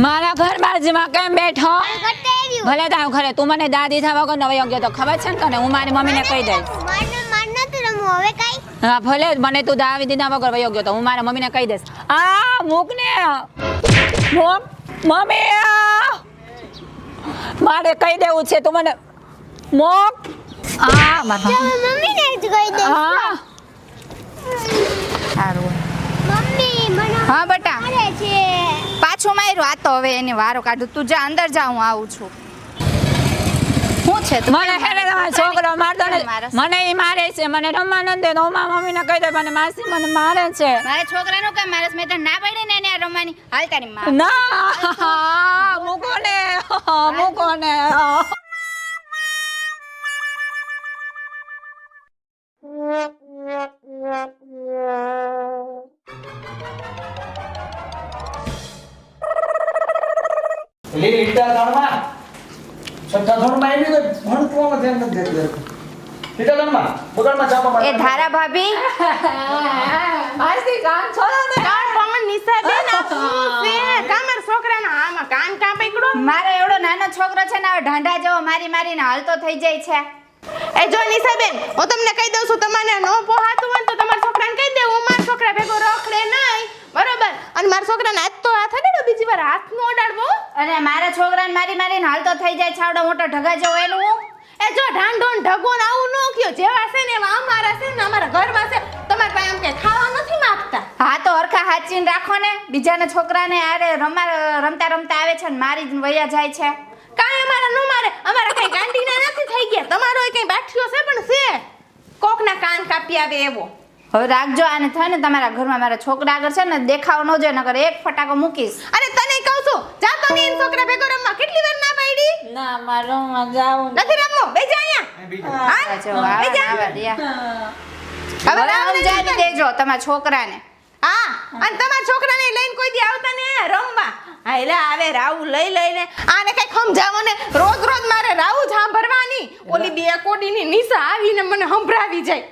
મારા ઘર બાજુમાં કેમ બેઠો? ભલે તારું ઘરે તું મને દાદી થવા વગર નવો યોગ્ય તો ખબર છે ને તને? હું મારી મમ્મીને કહી દઈશ. હા ભલે મને તું દાદી દીધા વગર યોગ્ય તો હું મારા મમ્મીને કહી દઈશ. આ મૂક ને મમ્મી મારે કહી દેવું છે તું મને મૂક. મમ્મીને જ કહી દે. હા સારું. મમ્મી મને હા બેટા મારે છે. પાછો માર્યો આ તો હવે એને વારો કાઢું. તું જા અંદર જા, હું આવું છું. શું છે તું? મને હેને તમારો છોકરો મારતો ને મને ઈ મારે છે. મને રમવા ન દે તો હું મારા મમ્મીને કહી દે મને માસી મને મારે છે. મારા છોકરાનું કામ મારે મેં તને ના પાડી ને એને આ રમવાની. હાલ તારી માં. ના મૂકો ને મૂકો ને. લીટા ધણમાં છઠ્ઠા ધણમાં આવી ગઈ ભણવામાં ધ્યાન નથી દેતું. લીટા ધણમાં બગડમાં ચાપા મારે એ ધારા ભાભી માસી કાન છોડો ને. મારો એવડો નાનો છોકરો છે ને હવે ઢાંઢા જેવો મારી મારીને હાલતો થઈ જાય છે. એ જો નિશાબેન, હું તમને કહી દઉં છું, તમારે નો પોહાતું હોય તો તમારા છોકરાને કહી દે હું મારા છોકરા ભેગો રખડે નહીં, બરોબર? અને મારા છોકરાને હાથ તો હાથ અડાડો, બીજી વાર હાથ નો અડાડવો. અને મારા છોકરાને મારી મારીને હાલતો થઈ જાય છાવડો મોટો ઢગા જેવો એનું હું. એ જો ઢાંઢો ને ઢગો ને આવું ન કયો, જેવા છે ને એવા અમારા છે ને અમારા ઘરમાં છે. તમારે પાસે એમ કે ખાવા નથી માંગતા. હા તો હરખા હાચીને રાખો ને. બીજાના છોકરાને આરે રમતા રમતા આવે છે ને મારી જ વયા જાય છે. કાંઈ અમારા નો મારે, અમારા કઈ ગાંડીના નથી થઈ ગયા. તમારો કઈ બાઠિયો છે પણ છે કોકના કાન કાપી આવે એવો. હવે રાખજો આને થાય ને તમારા ઘરમાં મારા છોકરા આગળ છે ને દેખાવ ન જોઈએ, નકર એક ફટાકો મૂકીશ. અને તને કહું છું, જા તો ની છોકરા ભેગો રમવા. કેટલી વાર ના પાડી? ના મારો જાવું નથી રમવો. બેજા અહીંયા. હા? જો આવા ને આવા રહ્યા. હવે સમજાવી દેજો તમારા છોકરાને. હા, અને તમારા છોકરાને લઈને કોઈ દી આવતા ને રમવા. હા એટલે આવે રાવું લઈ લઈને આને કઈ સમજાવો ને. રોજ રોજ મારે રાવું જ સાંભળવાની. ઓલી બે કોડીની નિશા આવીને મને સંભળાવી જાય.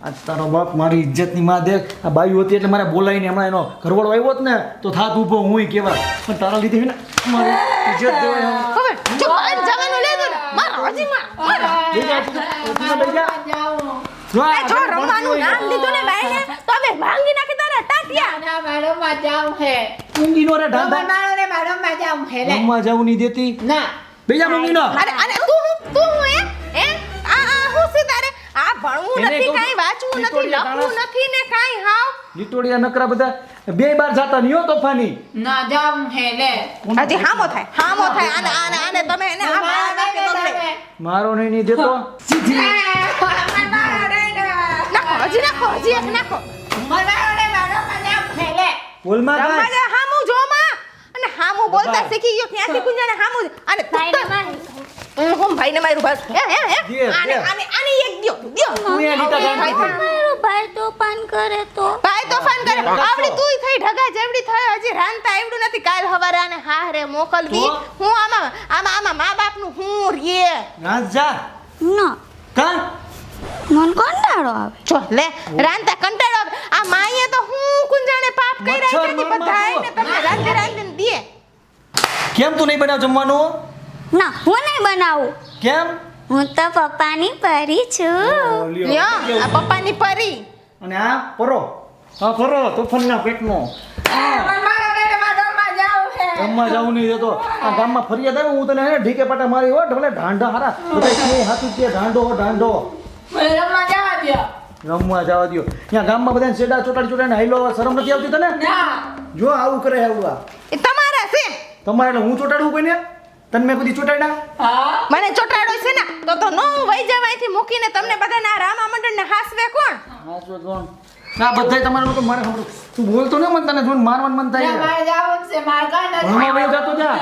આ તારો બાપ મારી ઇજ્જતની માં દેખ. આ બાયું હતી એટલે મારે બોલાવીને હમણાં એનો ઘરવાળો આવ્યો જ ને તો થાત ઊભો હુંય કેવા. પણ તારા લીધે હે ને મારી ઇજ્જત દેવાય. હવે જો બહાર જવાનું લેજો ને મારો હજી માં જો રમવાનું નામ લીધું ને ભાઈને તો હવે ભાંગી નાખી તારા ટાટિયા. ના મારો માં જાવું હે. ઊંઘીનો રે ઢાંઢા મારો ને મારો માં જાવું હે લે. રમવા જવું નહીં દેતી. ના બેજા મમ્મીનો. અરે તું હે આ હું છે તારે? આ ભણવું એને નથી, કહું કાઈ વાંચવું નથી, લીટોડિયા લખવું તાણસ. નથી ને કાઈ હાવ. લીટોડિયા નકરા બધા બે બાર જાતા નહીં હો તોફાની. ના જાવું હે લે. હજી હામો થાય આને તમે એને આ મારા નાખી દો લે. મારો નહીં દેતો. સીધી નાખો હજી એક નાખો. બોલમાં રમવા કાંઈ. જા હામું જો માં. અને હામું બોલતા બાબા. શીખી ગયો ક્યાંથી કુંજાને હામું અને હું ભાઈને મારું બસ દે. આને એક દ્યો તું એ લીટા ઢાંઢા. ભાઈ તોફાન કરે તો ભાઈ તોફાન કરે. આવડી તુંય થઈ ઢગા જેવડી થઈ, હજી રાંધતા આવડું નથી. કાલ હવારે આને હારે મોકલવી. તો? હું આમાં મા બાપનું હું રે. રાત જા. ના કાં? મન કંટાળો આવે. જો લે રાંધતા કંટાળો આવે. આ માઈએ તો હું કુંજાને પાપ કર્યા મચ્છર છે બધાયને તમને રાંધીને દે. કેમ તું નહીં બનાવ જમવાનું? ના હું નહીં બનાવું. કેમ? હું તો પપ્પાની પરી છું. લ્યો આ પપ્પાની પરી. અને આ પરો. હા પરો તોફાનના પેટનો. ગામમાં જાવું નહીં દેતો. આ ગામમાં ફરિયાદ આવે હું તને હે ને ઢીકે પાટા મારી હો ઢોલે ઢાંઢા હારા બધા કે હાથું કે ઢાંઢો રમવા જવા દ્યો. ત્યાં ગામમાં બધાને સેડા ચોટાડી હાઈલો શરમ નથી આવતી તને? જો આવું કરે આવું આ એ તમારા છે. તમારે એટલે હું ચોટાડવું કોઈને? તને મેં બધી ચોટાડ્યા? મને ચોટાડો છે ને તો નો વઈ જવાયથી મૂકીને તમને બધાને આ રામા મંડળને હાસવે કોણ? હાચો કોણ? ના બધાય તમારા લોકો મારે ખબર. તું બોલતો ને મન તને જોઈને મારવાનું મન થાય છે. ભણવા વયો જાતો જા.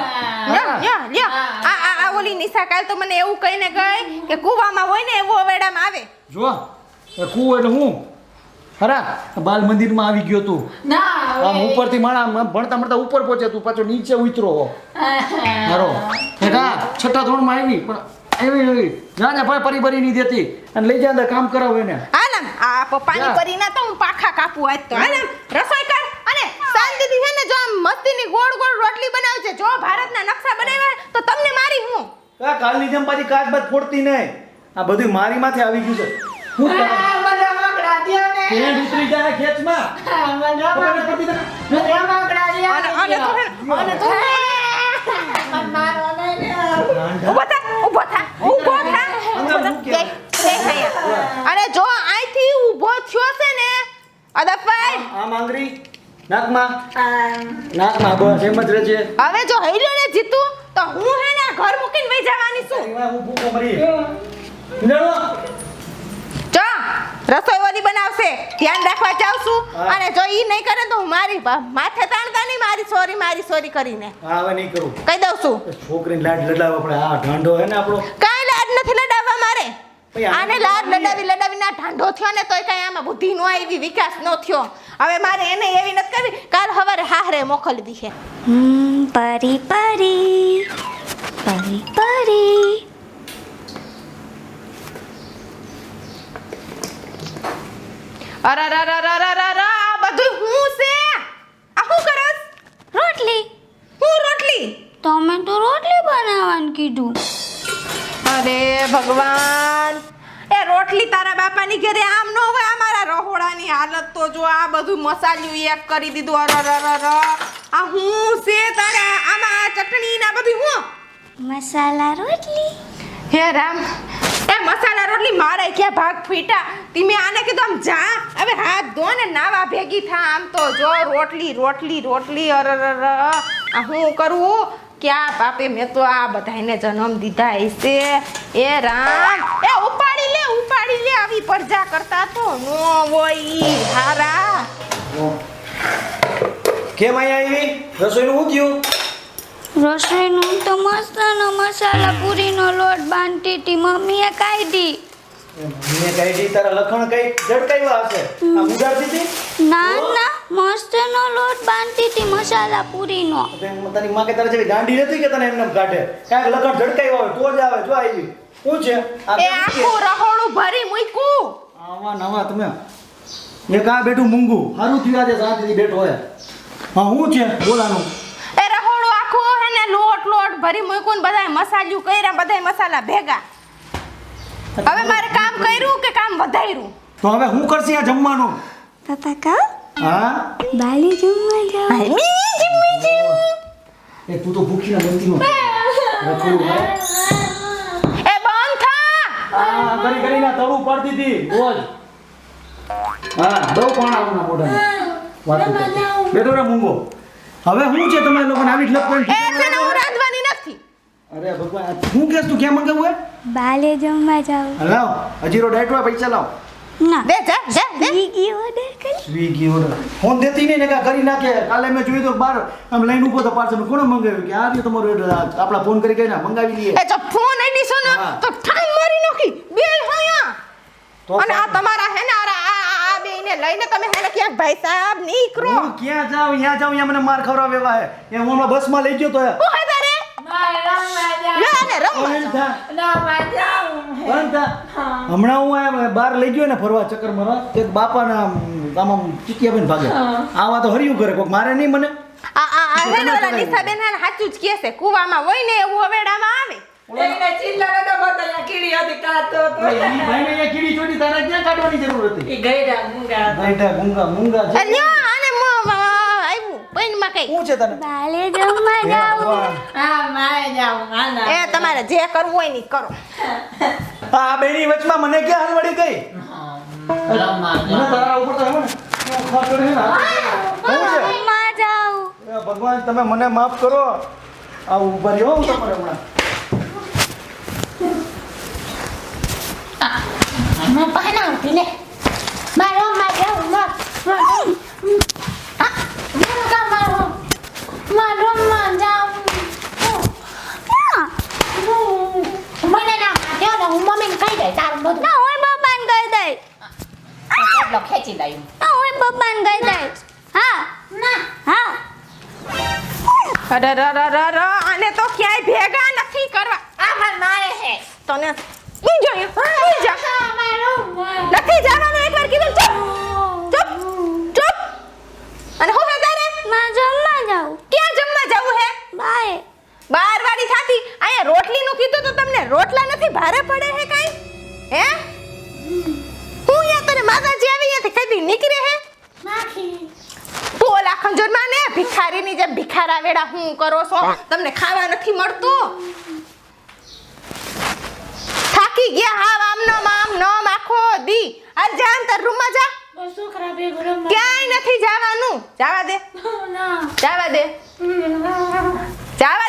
લ્યો આ ઓલી નિશા કાલ તો મને એવું કહીને ગઈ કે કૂવામાં હોય ને એવો વેડામાં આવે. જો એ કૂવો એટલે હું ખરા બાલ મંદિરમાં આવી ગયો તું. આમ ઉપરથી માણા ભણતા ઉપર પહોંચે તું પાછો નીચે ઉતરો હો. મારો હેઠા છઠ્ઠા ધોરણમાં આવી પણ એવી જાને ભાઈ પરી નહીં દેતી અને લઈ જાય કામ કરાવો એને. હાલમ આ પપ્પાની પરીના તો હું પાખા કાપું આજ તો. હાલમ રસોઈ કર અને શાંતિથી છે ને જો આમ મસ્તીની ગોળ ગોળ રોટલી બનાવ. કાલની જેમ પાછી કાચ બાદ ફોડતી નહીં. આ બધું મારી માથે આવી ગયું છે. હું તારે પેન્ટ ઉતરી જાય ખેંચમાં. ખબર નથી પડતી તને? અંદર મૂકે. અને જો અહીંથી ઊભો થયો છે ને અદફાઈ આમ આંગળી નાકમાં બસ એમ જ રહેજે. હવે જો હેલ્યો ને જીતું તો હું હે ને ઘર મૂકીને વઈ જવાની છું. એમાં હું ભૂખો મરી. ઇંદડો. જો રસોઈ ઓલી બનાવશે ધ્યાન રાખવા જાવ છું હા. અને જો ઈ નહીં કરે તો હું મારી માથે તાણતા નહીં મારી સોરી કરીને હા હવે નહીં કરું. કહી દઉં છું છોકરીને લાડ લડાવવા પડે. આ ઢાંઢો હે ને આપણો. કાંઈ લાડ નથી લડાવવા મારે ભઈ આને આને લાડ લડાવી ના ઢાંઢો થયો ને તોય કાંઈ આમાં બુદ્ધિ નો આવી વિકાસ નો થયો હવે મારે એને એવી નથી કરવી કાલ હવારે હાહરે મોકલી દીધે પરી પરી પરી પરી અરે આ બધું હું છે આ શું કરસ રોટલી હું રોટલી તમે તો રોટલી બનાવવાનું કીધું. અરે ભગવાન એ રોટલી તારા બાપાની ઘરે આમ ન હોય અમારા રહોડાની હાલત તો જો આ બધું મસાલિયું એક કરી દીધું આ હું છે તારા આમાં ચટણી ના બધું હું મસાલા રોટલી. હે રામ એ મસાલા રોટલી મારે ક્યાં ભાગ ફીટા તમે આને કીધું આમ જા હવે હાથ ધો ને નાવા ભેગી થા આમ તો જો રોટલી આ હું કરું ક્યાં બાપે મેં તો આ બધાને જન્મ દીધા હશે એ રામ એ ઉપાડી લે આવી પરજા કરતા તો નો હોય ઈ હારા કેમ અહીંયા આવી? રસોઈનું શું થયું? રસોઈનું તો મસ્તનો મસાલા પૂરીનો લોટ બાંધતી હતી મમ્મીએ કાઢી. મેં કાઢી તારા લખણ કઈ ઝડકાવ્યા હશે. આ ઉડાડતી હતી? ના મસ્તનો લોટ બાંધતી હતી મસાલા પૂરીનો. તારી માં કે તારા જેવી ગાંડી નથી કે તને એમને કાઢે. કાંઈક લખણ ઝડકાવ્યા હોય તો જ આવે. જો આવી શું છે આ એ આખું રહોડું ભરી મૂક્યું આવા નવા તમે એક આ બેઠું મૂંગું સારું થયું આજે શાંતિથી બેઠો હોય. હા શું છે બોલાનું? એ રહોડું આખું હે ને લોટ ભરી મૂક્યું ને બધાય મસાલિયું કર્યા બધાય મસાલા ભેગા હવે મારે કામ કર્યું કે કામ વધાર્યું તો હવે હું કરશે આ જમવાનું? પપ્પા કહો હા બાલી જમવા જાઓ. એ તું તો ભૂખી ના બનતી નો રખડું હે. એ બંધ થા આ કરીને તળું પાડતી હતી રોજ. હા દઉં કોણ આવું ના મોઢાને વાત બેઠો રે મૂંગો. હવે શું છે તમે લોકોને આવી જ લપ એ છે ને હું રાંધવાની નથી અરે ભગવાન હું કેસ તું ક્યાં મંગાવું હે? બાલે જમવા જાઓ. લાવ હજીરો ડાયટ હોય પૈસા લાવ. ના દે જા દે સ્વીગી ઓર્ડર કરી. સ્વીગી ઓર્ડર ફોન દેતી નહીં ને કાં કરી નાખે. કાલે મેં જોયું તો બાર આમ લઈને ઉભો તો પાર્સલ કોણે મંગાવ્યું કે આ રહ્યું તમારું એડ્રેસ આપણા ફોન કરી કહીને મંગાવી લઈએ. એ જો ફોન આઈડી છો ને હા. તો ઠાઈ મારી નાખી બેલ હોયા તો અને આ તમારા હે ને આ બેને લઈને તમે હે ને ક્યાંક ભાઈ સાહેબ નીકળો હું ક્યાં જાઉં અહીંયા મને માર ખવડાવે એવા હે. એ હું હમણાં બસમાં લઈ ગયો તો હે. હું હે તારે લે ને રમવા બંધ થા. બંધ થા. હમણાં હું આ બહાર લઈ ગયો ને ફરવા ચક્કર મારવા તે બાપાના આમ ચીકિયા બેન ભાગે આવા તો હરિયું કરે કોક મારે નહીં મને. આ હે ને ઓલા નિશાબેન હે ને સાચું જ કહે છે કુવામાં હોય ને એવું હવેડામાં આવે ભાઈને અહીંયા કીડી ચોટી તારે ક્યાં કાઢવાની જરૂર હતી? ગઈઢા મૂંગા છે. લ્યો આને આવ્યું પૈનમાં કઈ શું છે તને? બાલે જમવા જાઓ. ભગવાન. એ તમારે જે કરવું હોય ને ઈ કરો આ બેની વચમાં મને ક્યાં હલવાડી ગઈ? મને તારા ઉપર તો આવ્યો ને ખાતર હે ને. શું છે? જમવા જાઓ. એ ભગવાન તમે મને માફ કરો. આ ઉભા રહ્યો હું તમારે હમણાં. ના હું પપ્પાને કહી દઈશ. ખેંચી લાયું ના હું પપ્પાને કહી દઈશ. હા હા અરે આને તો ક્યાંય ભેગા નથી કરવા મારે હે તને ઈ જોયું ઈ જા નથી જવાનું એકવાર કીધું ચૂપ અને હું હે તારે માં જમવા જાઓ. ક્યાં જમવા જવું હે બાય. બાર વાળી થાતી અહીંયા રોટલીનું કીધું તો તમને રોટલા નથી ભારે પડે હે કાઈ હે હું અહીંયા તને માતાજી આવી અહીંયાથી કદી નીકળે હે તું ઓલા ખંજોરમાં ને ભિખારીની જેમ ભિખારા વેડા હું કરો છો તમને ખાવા નથી મળતું થાકી ગયા હાવ આમ નમ આખો દી આ જાન તાર રૂમમાં જા ક્યાંય નથી જવાનું જવા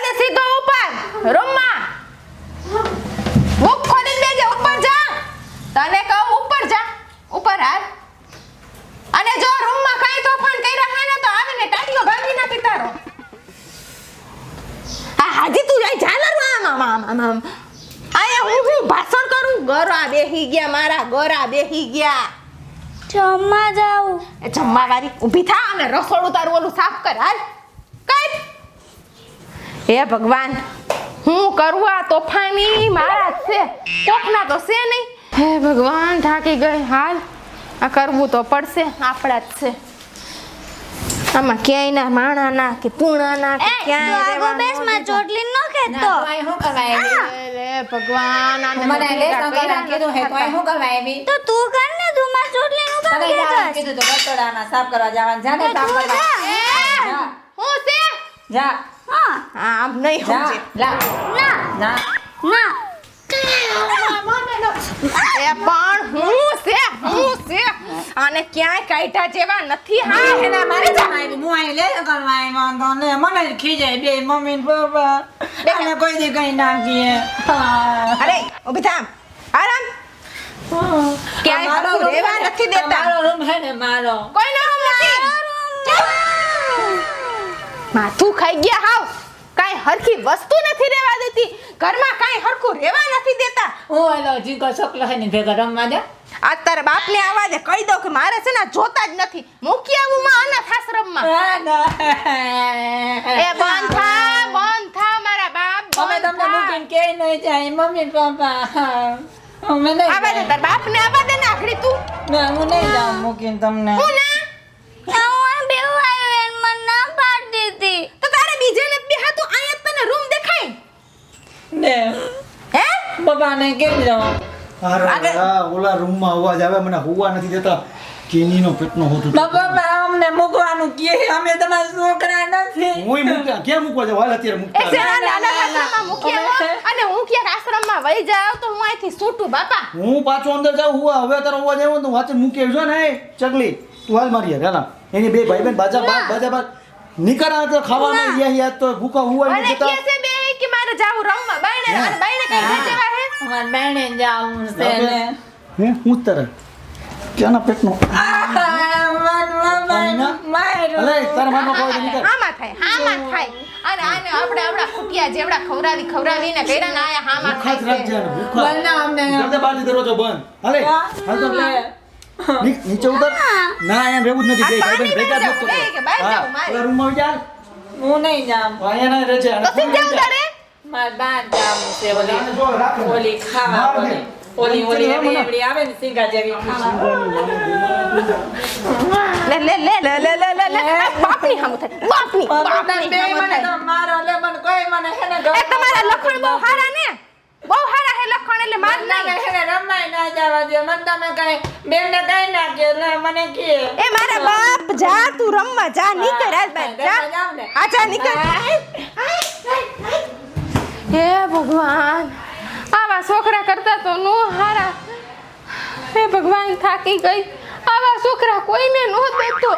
દે સીધો ઉપર રૂમમાં બુક ખોલીને બેજે ઉપર જા તને કહું ઉપર જા ઉપર હાલ અને જો રૂમમાં કાઈ તોફાન કર્યા હે ને તો આવીને ટાટીઓ ભાંગી નાખી તારો આ હાજી તું જાય ઝાલર આમ આયા હું ભાષણ કરું ગોરા બેહી ગયા મારા ગોરા બેહી ગયા જમવા જાઉં એ જમવા વાળી ઊભી થા અને રસોડું તારું ઓલું સાફ કર હાલ કઈ હે ભગવાન હું કરું આ તોફાની મારા જ છે કોકના તો છે નહીં હે ભગવાન થાકી ગઈ હાલ આ કરવું તો પડશે આપણા જ છે આમાં ક્યાંય ના માણા ના કે પૂણા ના કે ક્યાંય આગો રહેવાનું બેસ માં ચોટલી ન ખેતો તોય શું કરવા આવી લે ભગવાન આને મને નથી લેસન કરવા કર્યા કીધું હે તોય શું કરવા આવી તો તું કર ને તું માં ચોટલી નું કામ તને જવાનું ખેતસ કીધું તો રસોડામાં સાફ કરવા જવાનું જા ને સાફ તું કરવા જા. જા. હું છે જા હા આમ નહીં જા સમજે લા ના જા ના એ પણ હું છે આને ક્યાંય કાઢ્યા જેવા નથી હા એના મારે જમાઈ હું અહીં લે કરવા આવી વાંધો ને મને જ ખીજાય બે મમ્મી ને પપ્પા એને કોઈ દી કઈ નાખીએ અરે ઊભી થા આરામ ક્યાંય હરખું રહેવા નથી દેતા મારો રૂમ હે ને મારો કોઈનો રૂમ નથી માથું ખાઈ ગયા હાવ કાઈ હરખી વસ્તુ નથી રહેવા દેતી ઘરમાં કાઈ હરખું રહેવા નથી દેતા હું એલો જીકો છોકરો હે ને ભેગા રમવા દે આ તારા બાપને આવા દે કહી દો કે મારે છે ને આ જોતા જ નથી મૂકી આવું માં અનાથ આશ્રમમાં એ બંધ થા મારા બાપ અમે બંધ તમને થા. મૂકીને કે નહીં જાય મમ્મી પપ્પા અમે નહીં આવા દે તારા બાપને આવા દે ને આખડી તું ના હું નહીં જાઉં મૂકીને તમને હું ના હું બેવ આવ્યો એન મને ના પાડી દીધી તો તારે બીજે ને બેહા તું અહીંયા જ તને રૂમ દેખાય ને હે પપ્પાને કેમ જાઉં અરે ઓલા રૂમમાં અવાજ આવે મને હોવા નથી દેતા કેનીનો પેટનો હોતું પપ્પા અમને મૂકવાનું કે અમે તમારા છોકરા નથી હુંય મૂક્યા ક્યાં મૂકવા જાવ હાલ અત્યારે એ મૂકતા સેના નાના આશ્રમમાં મૂકી આવો અને હું ક્યાંક આશ્રમમાં વહી જાવ તો હું અહીંથી છૂટું બાપા હું પાછો અંદર જાઉં હુવા હવે તારો અવાજ આવ્યો તો વાંચે મૂકી આવજો ને એ ચકલી તું હાલ મારી યાર હાલ એની બે ભાઈ બેન બાજા નીકળા તો ખાવાનું યાદ તો ભૂખા હુવા અને નહીં કે જતા છે બે કે મારે જાવું રમવા બાયણે અને બાયણે કઈ જેવા હે અમારે બેને જાવું છે ને હે હું તારે ક્યાંના પેટનો મારું અરે તારા માનમાં કોઈ નીકળ હામાં થાય અને આને આપણે આપણા ખુટિયા જેવડા ખવરાવીને કર્યા ને આયા હામાં ખાસ થાય રાખજે છે ને ભૂખા બંને અમને જલ્દી બહારથી દરવાજો બંધ હાલે હાલ તો નીચે ઉતર ના અહીંયા રહેવું જ નથી બે ભાઈ બેન ભેગા જ બે કે બહાર જાઉં મારે. ઓલા રૂમમાં આવી જા હું નહીં જાઉં અહીંયા ના રહે છે અને તો સીધ જાઉં તારે મારે બહાર જાવું છે ઓલી જો રાખો ઓલી ખાવા બહાર ઓલી એવડી આવે ને સિંગા જેવી ખાવા લે બાપની હામું થાય બાપની બે હામું મને થાય તો મારો લે મને કોઈ મને હે ને એ તમારા લખણ બહુ હારા ને બહુ હારા હે લખણ એટલે માર મને નહીં હે ને રમાય ના જવા દે મને તમે કઈ બેનને કઈ નાખ્યો લે મને કે એ મારા બાપ જા તું રમવા જા નીકળ હાલ બાર જા આ જા નીકળ હે ભગવાન આવા છોકરા કરતા તો નો હારા હે ભગવાન થાકી ગઈ આવા છોકરા કોઈને નો દેતો